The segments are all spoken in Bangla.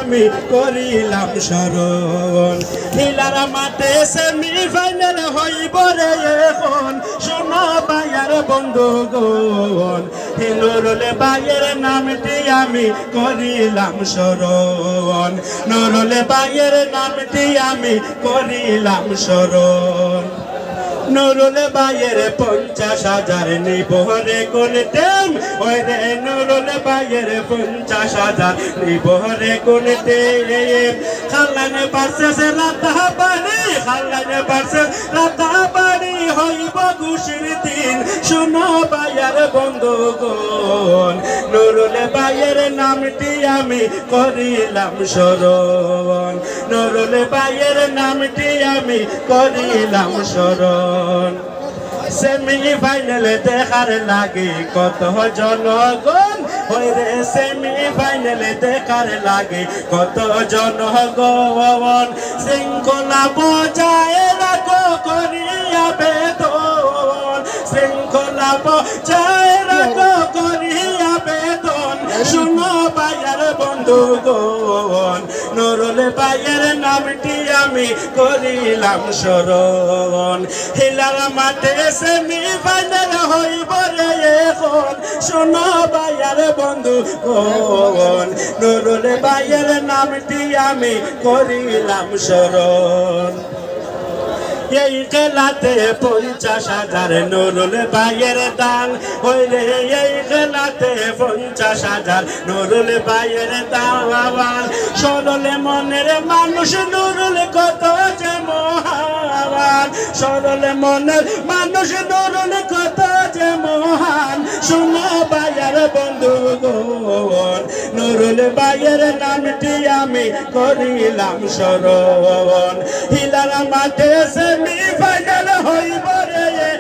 আমি করিলাম স্মরণ হিলার মাঠে সেমিফাইনাল হইব রে এখন শোনো ভাইয়ার বন্ধুগণ নুরুল ভাইয়ের নামটি আমি করিলাম স্মরণ নুরুল ভাইয়ের নামটি আমি করিলাম স্মরণ নুরুল ভাইয়ের 50,000 নিবহরে গুনতেম ওই রে নুরুল ভাইয়ের 50,000 নিবহরে গুনতেম খালানে পারছে রাতাবাড়ি খালানে পারছে রাতাবাড়ি হইব খুশির দিন শোনো ভাইয়ার বন্ধুগণ নুরুল ভাইয়ের নামটি আমি করিলাম স্মরণ নুরুল ভাইয়ের নামটি আমি করিলাম স্মরণ সেমিফাইনালে দেখার লাগে কত জনগণ হইরে সেমিফাইনালে দেখার লাগে কত জনগণ শৃঙ্খলা বজায় রাখো করিয়া বেদন শৃঙ্খলা বজায় রাখো করিয়া বেদন শুনো ভাইয়ার বন্ধুগণ নুরুল ভাইয়ের নামটি আমি করিলাম স্মরণ হিলার মাঠে সেমিফাইনাল হইব রে এখন শোনো ভাইয়ার বন্ধুগণ নুরুল ভাইয়ের নামটি আমি করিলাম স্মরণ এই খেলাতে 50,000 নুরুল ভাইয়ের দান হইলে এই খেলাতে 50,000 নুরুল ভাইয়ের দান সরলে মনের মানুষ নুরুল কত যে মহান সরলে মনের মানুষ নুরুল কত যে মহান শোনো ভাইয়ের বন্ধুগণ নুরুল ভাইয়ের নামটি আমি করিলাম স্মরণ হিলার মাঠে সেমিফাইনাল হইব রে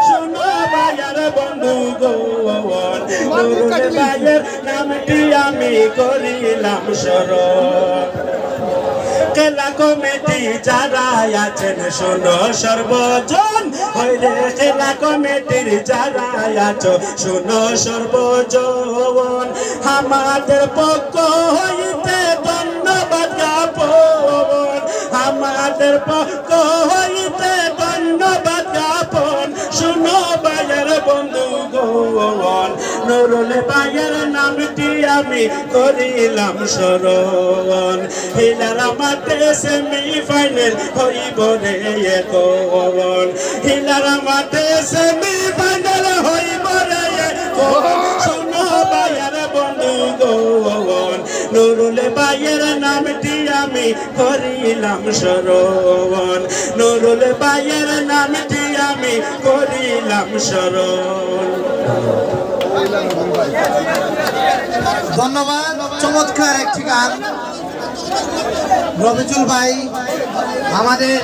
শোনো ভাইয়ার বন্ধুগণ নুরুল ভাইয়ের নামটি আমি করিলাম স্মরণ খেলা কমিটি যারা আছেন শোনো সর্বজন হইরে খেলা কমিটির যারা আছো শোনো সর্বজন আমাদের পক্ষ হইতে ধন্যবাদ জ্ঞাপন আমাদের পক্ষ হইতে ধন্যবাদ জ্ঞাপন শোনো ভাইয়ের বন্ধুগণ নুরুল ভাইয়ের নামটি আমি করিলাম স্মরণ হিলার মাঠে সেমিফাইনাল হইব রে এখন হিলার মাঠে সেমিফাইনাল হইব রে এখন শোনো ভাইয়ের বন্ধুগণ নুরুল ভাইয়ের নামটি আমি করিলাম স্মরণ নুরুল ভাইয়ের নামটি আমি করিলাম স্মরণ ধন্যবাদ চমৎকার একটি গান রবিজুল ভাই আমাদের